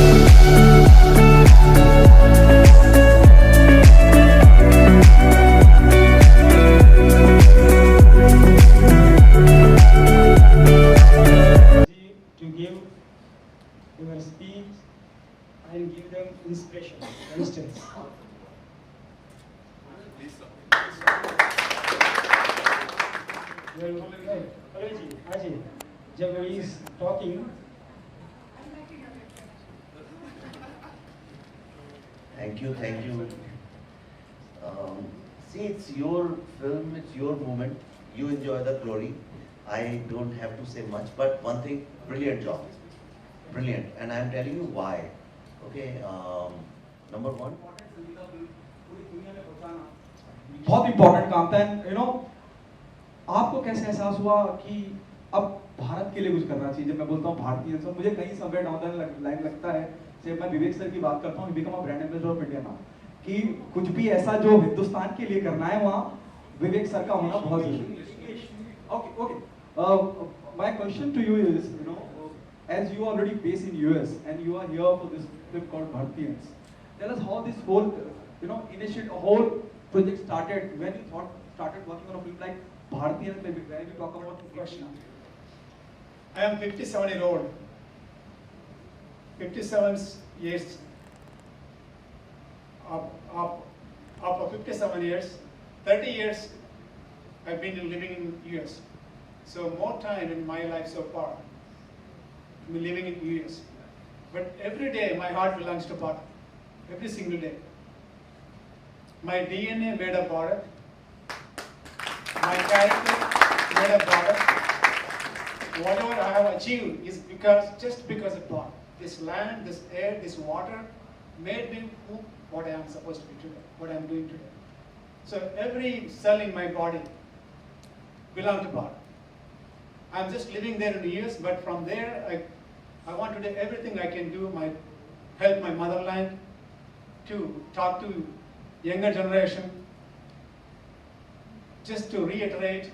To give your speech and give them inspiration, for instance. Well, Pallavi Joshi, जब he is talking. Thank you, thank you. See, it's your film, it's your moment. You enjoy the glory. I don't have to say much, but one thing, brilliant job. Brilliant. And I'm telling you why. Okay, number one. बहुत important काम था and आपको कैसे एहसास हुआ कि अब भारत के लिए कुछ करना चाहिए? जब मैं बोलता हूँ भारतीय सर, मुझे कहीं समवेयर डाउन द लाइन लगता है जब मैं विवेक सर की बात करता हूँ, become a brand ambassador of India now, कि कुछ भी ऐसा जो हिंदुस्तान के लिए करना है वहाँ विवेक सर का होना बहुत जरूरी है। Okay, my question to you is, as you are already based in US and you are here for this film called Bharateeyans, tell us how this whole, initiative, whole project started, when you started working on a film like Bharateeyans, when you talk about the question. I am 57-year-old. 57 years. After 57 years, 30 years I've been living in US. So more time in my life so far. I've been living in US. But every day my heart belongs to Bharat. Every single day. My DNA made of Bharat. My character made of Bharat. Whatever I have achieved is just because of Bharat. This land, this air, this water made me what I am supposed to be today, what I am doing today. So every cell in my body belongs to Bharat. I am just living there in the US, but from there I want to do everything I can do, help my motherland, to talk to younger generation, just to reiterate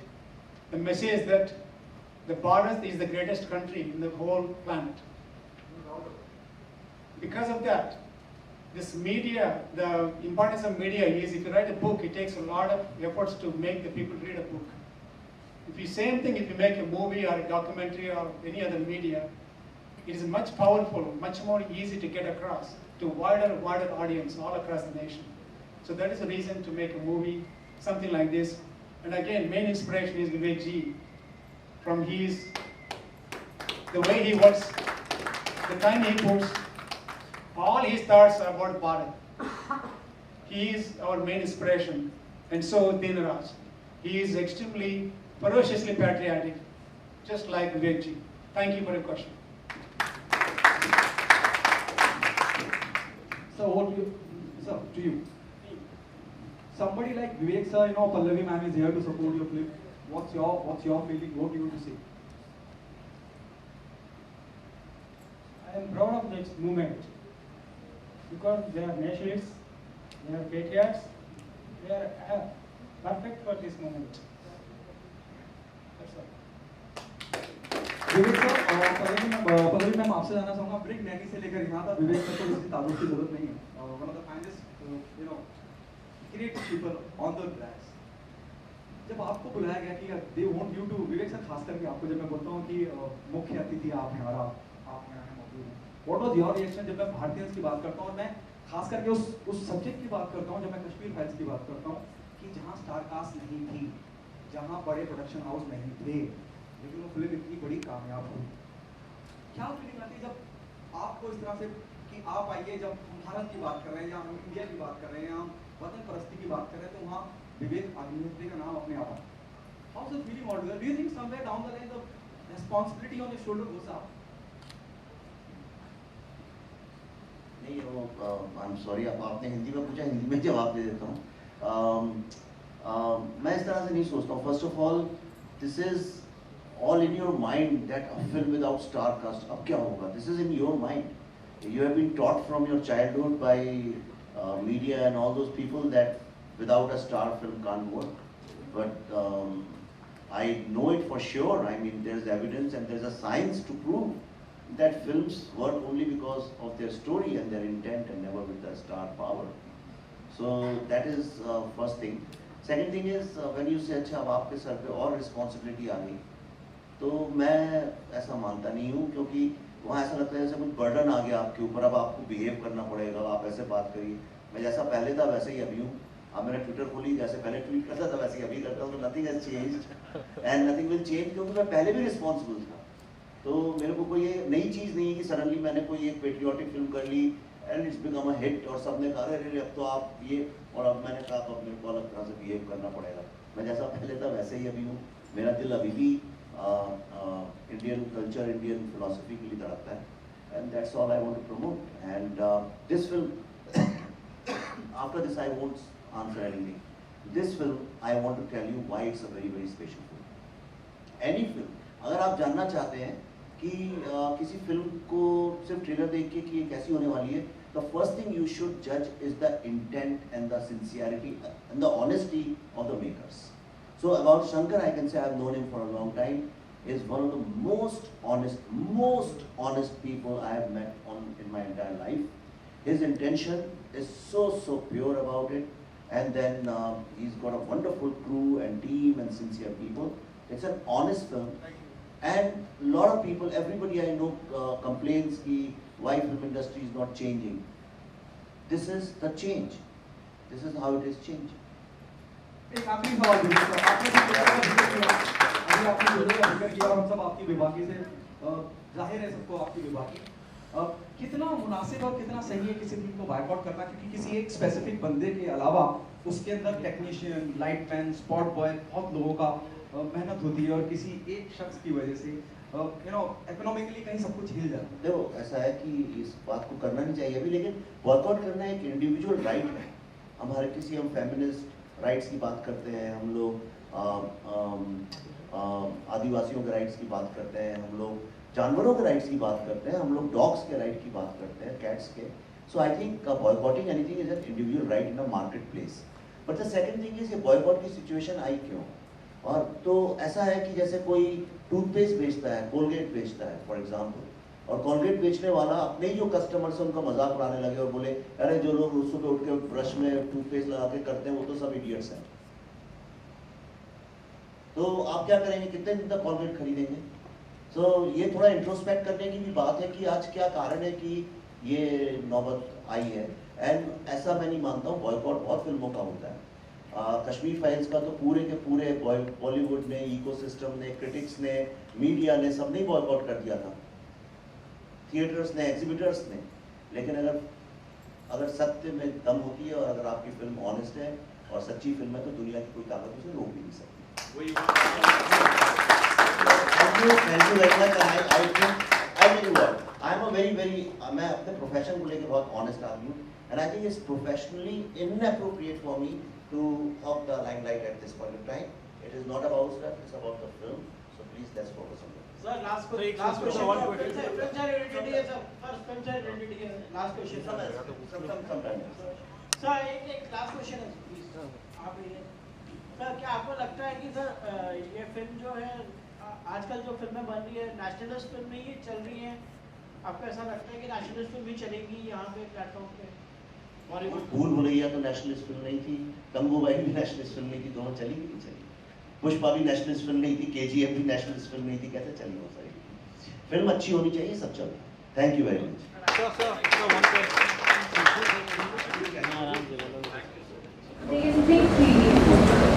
the message that the Bharat is the greatest country in the whole planet. Because of that, this media, the importance of media is, if you write a book, it takes a lot of efforts to make the people read a book. Same thing if you make a movie or a documentary or any other media, it is much powerful, much more easy to get across to wider audience all across the nation. So that is the reason to make a movie, something like this. And again, main inspiration is Vivek ji, from the way he works, the time he puts, all his thoughts are about Bharat. He is our main inspiration. And so Deen Raj. He is extremely, ferociously patriotic, just like Vivek ji. Thank you for your question. So to you. Somebody like Vivek sir, Pallavi ma'am is here to support your film. What's your feeling? What do you want to say? I am proud of this movement because they are nationalists, they are patriots, they are perfect for this moment. That's all. Vivek sir, Pallavi ma'am आपसे जानना चाहूँगा, brick Naini से लेकर यहाँ तक विवेक sir को किसी तारुफ की जरूरत नहीं है. One of the finest, creative people on the grass. जब आपको बुलाया गया कि they want you to, Vivek sir खास करके आपको जब मैं बोलता हूँ कि मुख्य अतिथि आप हैं और आप यहाँ मौजूद हैं, what was your reaction जब मैं भारतीयंस की बात करता हूँ और मैं खास करके उस सब्जेक्ट की बात करता हूँ, जब मैं कश्मीर फाइल्स की बात करता हूँ कि जहाँ स्टार कास्ट नहीं थी, जहाँ बड़े प्रोडक्शन हाउस नहीं थे, लेकिन वो फिल्म इतनी बड़ी कामयाब हुई. क्या फीलिंग आती है जब आपको इस तरह से कि आप आइए, जब हम भारत की बात कर रहे हैं या हम इंडिया की बात कर रहे हैं या हम वतन परस्ती की बात कर रहे हैं, तो वहाँ विवेक अग्निहोत्री का नाम अपने आप आता है. How's the feeling altogether? Do you think somewhere down the line the responsibility on your shoulder goes up? नहीं, I'm sorry, आपने हिंदी में पूछा, हिंदी में जवाब दे देता हूँ. मैं इस तरह से नहीं सोचता हूँ. First of all, this is all in your mind that a film without star cast, अब क्या होगा? This is in your mind. You have been taught from your childhood by media and all those people that without a star film can't work. But I know it for sure. I mean, there's evidence and there's a science to prove that films work only because of their story and their intent and never with the star power. So that is first thing. Second thing is when you say अच्छा अब आपके sir पे और responsibility आ गई, तो मैं ऐसा मानता नहीं हूँ, क्योंकि वहाँ ऐसा लगता है जैसे कुछ बर्डन आ गया आपके ऊपर, अब आपको बिहेव करना पड़ेगा, आप ऐसे बात करिए। मैं जैसा पहले था वैसे ही अभी हूँ। आप मेरा ट्विटर खोलिए, जैसे पहले ट्वीट करता था वैसे ही अभी करता हूँ, तो nothing has changed and nothing will change, क्योंकि मैं पहले भी रिस्पॉन्सिबल था। तो मेरे को कोई ये नई चीज़ नहीं है कि सडनली मैंने कोई एक पेट्रियोटिक फिल्म कर ली and it's become a hit और सबने कहा अरे अब तो आप ये, और अब मैंने कहा अब मेरे को अलग तरह से बिहेव करना पड़ेगा। मैं जैसा पहले था वैसे ही अभी हूँ। मेरा दिल अभी भी इंडियन कल्चर, इंडियन फिलोसफी के लिए धड़कता है, and that's all I want to promote. And this film, after this I won't answer anything. This film I want to tell you why it's a very very special film. Any film, अगर आप जानना चाहते हैं कि किसी film को सिर्फ trailer देख के कि ये कैसी होने वाली है, the first thing you should judge is the intent and the sincerity and the honesty of the makers. So about Shankar, I can say I've known him for a long time. He is one of the most honest people I have met in my entire life. His intention is so pure about it, and then he's got a wonderful crew and team and sincere people. It's an honest film, and a lot of people, everybody I know complains that why film industry is not changing. This is the change. This is how it is changing. एक आखिरी सवाल आपने जिक्र किया और हम सब आपकी बेबाकी से जाहिर है सबको आपकी बेबाकी कितना मुनासिब और कितना सही है किसी फिल्म को बायकॉट करना, क्योंकि किसी एक स्पेसिफिक बंदे के अलावा उसके अंदर टेक्नीशियन, लाइटमैन, स्पॉट बॉय, बहुत लोगों का मेहनत होती है और किसी एक शख्स की वजह से इकोनॉमिकली कहीं सब कुछ हिल जाता है। देखो ऐसा है कि इस बात को करना नहीं चाहिए अभी, लेकिन वर्कआउट करना एक इंडिविजुअल राइट है। हमारे किसी, हम फेमिनिस्ट राइट्स की बात करते हैं, हम लोग आदिवासियों के राइट्स की बात करते हैं, हम लोग जानवरों के राइट्स की बात करते हैं, हम लोग डॉग्स के राइट की बात करते हैं, कैट्स के। So I think boycotting anything is an individual right in a market place. But the second thing is ये बॉयकॉट की सिचुएशन आई क्यों? और तो ऐसा है कि जैसे कोई टूथपेस्ट बेचता है, कोलगेट बेचता है फॉर एग्जांपल, और कोलगेट बेचने वाला अपने ही जो कस्टमर्स हैं उनका मजाक उड़ाने लगे और बोले अरे जो लोग सुबह उठ के ब्रश में टूथपेस्ट लगा के करते हैं वो तो सब इडियट्स हैं। तो आप क्या करेंगे, कितने दिन तक कोलगेट खरीदेंगे? तो ये थोड़ा इंट्रोस्पेक्ट करने की भी बात है कि आज क्या कारण है कि ये नौबत आई है। एंड ऐसा मैं नहीं मानता हूँ, बॉयकॉट बहुत फिल्मों का होता है। कश्मीर फाइल्स का तो पूरे के पूरे बॉलीवुड ने, इकोसिस्टम ने, क्रिटिक्स ने, मीडिया ने, सबने बॉयकॉट कर दिया था, थिएटर्स ने, एग्जिबिटर्स ने। लेकिन अगर सत्य में दम होती है और अगर आपकी फिल्म ऑनेस्ट है और सच्ची फिल्म है तो दुनिया की कोई ताकत उसे रोक भी नहीं सकती। Thank you very much. I tell you what, I'm a very मैं अपने प्रोफेशन को लेकर बहुत ऑनेस्ट आदमी हूँ, and I think it's professionally inappropriate for me to hog the limelight at this point in time. It is not about stuff, it's about the film. So please let's focus on that. Sir, last question. Franchise identity है sir. First franchise identity है. Last question. Sometime. Sir, एक last question है please. आप ये sir क्या आपको लगता है कि सर ये फिल्म जो है आजकल जो फिल्में बन रही है नेशनलिस्ट फिल्म ही चल रही हैं, आपको ऐसा लगता है कि नेशनलिस्ट फिल्म भी चलेगी यहाँ पे प्लेटफॉर्म पे? बॉलीवुड भूल भुलैया तो नेशनलिस्ट फिल्म नहीं थी, गंगूबाई भी नेशनलिस्ट फिल्म नहीं थी, दोनों चली नहीं चली। पुष्पा भी नेशनलिस्ट फिल्म नहीं थी, केजीएफ भी नेशनलिस्ट फिल्म नहीं थी, कैसे चली हो सकती? फिल्म अच्छी होनी चाहिए, सब चलता है। Thank you very much.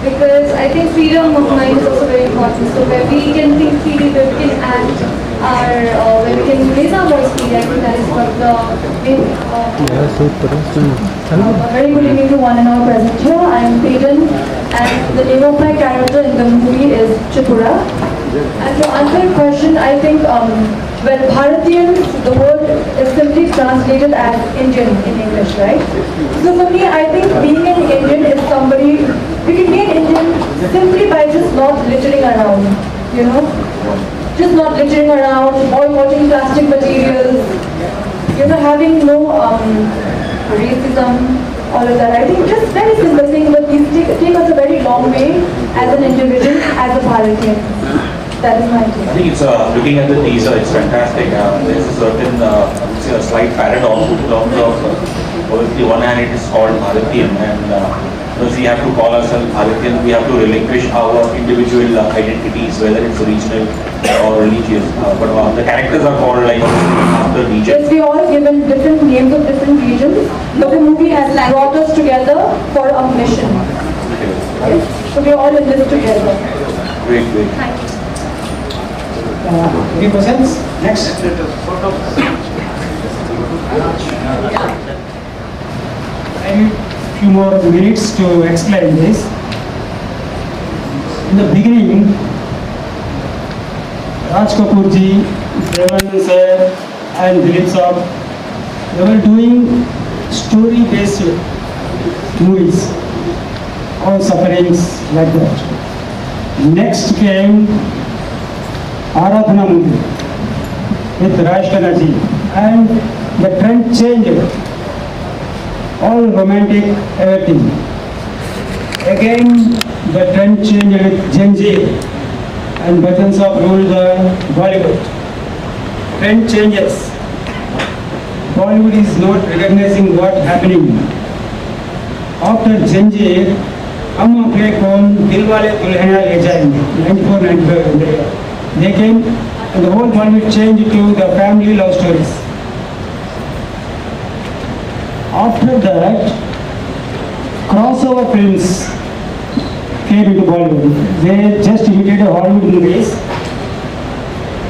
Because I think freedom of mind is also very important. So where we can think freely, where we can act, where we can raise our voice freely, I think that is what the main. A very good evening to one and all present here. I am Peyton, and the name of my character in the movie is Tripura. And to answer your question, I think well, Bharateeyans, the word is simply translated as Indian in English, right? So for me, I think being an Indian is somebody, we can be an Indian simply by just not littering around, you know? Just not littering around, boycotting plastic materials, you know, having no racism, all of that. I think just very simple thing, but these take us a very long way as an individual, as a Bharatian. That is my I take. think it's looking at the teaser, it's fantastic. There's a certain, I would say, a slight paradox in terms of, obviously, one hand it is called Bharatiyan, and because we have to call ourselves Bharatiyan, we have to relinquish our individual identities, whether it's regional or religious. But the characters are called like after region. Yes, we all given different names of different regions, but the movie has brought us together for a mission. Yes. So we are all in this together. Great, great. Thank you. Any questions? Next. I need few more minutes to explain this. In the beginning, Raj Kapoor ji, Devan sir and Dilip sir, they were doing story-based movies, all sufferings like that. Next came Aradhana movie with Raj ji, and the trend changed. All romantic, everything. Again, the trend changed with Gen Z, and Bachchan Saab ruled the Bollywood. Trend changes. Bollywood is not recognizing what happening. After Gen Z, हम अपने कौन दिलवाले दुल्हनिया ले जाएंगे 94-95 they came and the whole Bollywood changed to the family love stories. After that, crossover films came into Bollywood. They just imitated Hollywood movies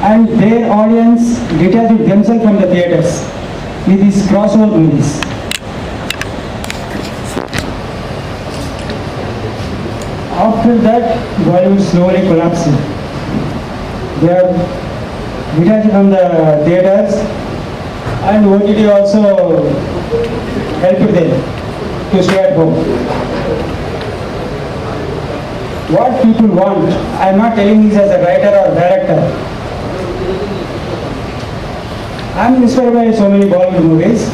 and their audience detached themselves from the theatres with these crossover movies. After that, Bollywood slowly collapsed. They are detached from the theatres, and OTT also helped them to stay at home. What people want, I am not telling this as a writer or director. I am inspired by so many Bollywood movies.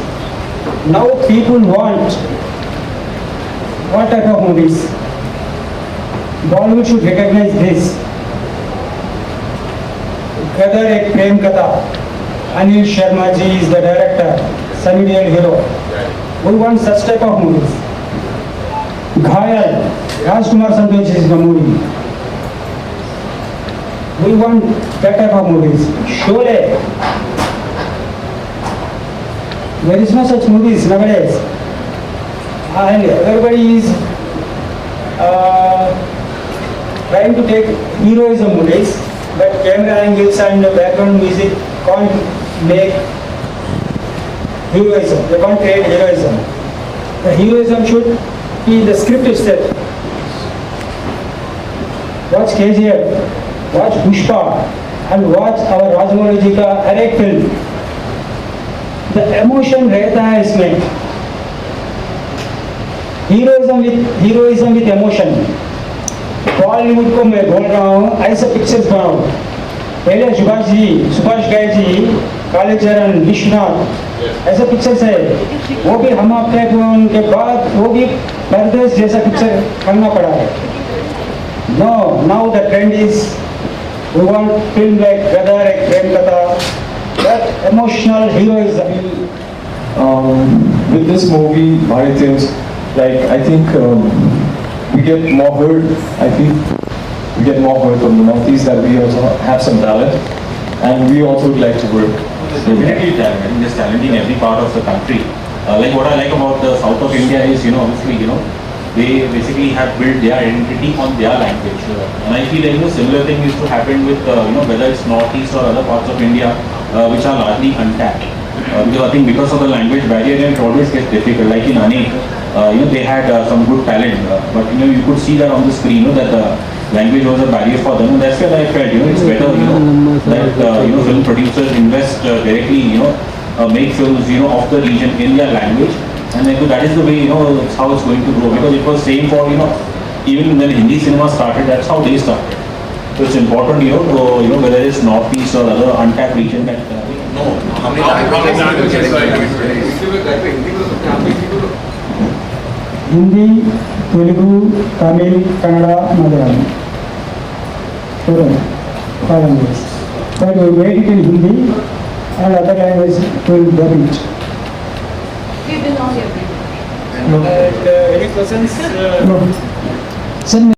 Now people want what type of movies? Bollywood should recognize this. Whether a Prem Katha, Anil Sharma ji is the director, Sunny Deol hero. We want such type of movies. Ghayal, Rajkumar Santosh is the movie. We want that type of movies. Sholay. There is no such movies nowadays. And everybody is trying to take heroism movies, but camera angles and background music can't make heroism. They can't create heroism. The heroism should be the script itself. Watch KGF, watch Pushpa, and watch our Rajamouli ji ka हर एक film. The emotion रहता है इसमें. Heroism with emotion. Bollywood को मैं बोल रहा हूँ ऐसे पिक्चर्स बनाओ. पहले सुभाष घई जी, कालीचरण, विश्वनाथ ऐसे पिक्चर्स है. वो भी हम आपके उनके बाद वो भी परदेश जैसा पिक्चर करना पड़ा है. No, now the trend is we want film like Gadar, like Prem Katha, that emotional heroism. With this movie, Bharateeyans, like I think we get more heard. I think we get more heard from the Northeast that we also have some talent, and we also would like to work. Definitely talent. I think there's talent in every part of the country. Like what I like about the south of India is, obviously, they basically have built their identity on their language. And I feel like, similar thing used to happen with, whether it's northeast or other parts of India, which are largely untapped. Because I think because of the language barrier, it always gets difficult. Like in Anik, they had some good talent, but you could see that on the screen, that the language was a barrier for them. And that's where I felt, it's better, that film producers invest directly, make films, of the region in their language. And that is the way, it's how it's going to grow. Because it was same for, even when Hindi cinema started, that's how they started. So it's important, to, whether it's northeast or other untapped region that, How many languages are Hindi, Telugu, Tamil, Kannada, Malayalam. 4 languages. But we made it in Hindi and other languages will dub it. We've been on everything. And any questions? No. Sir,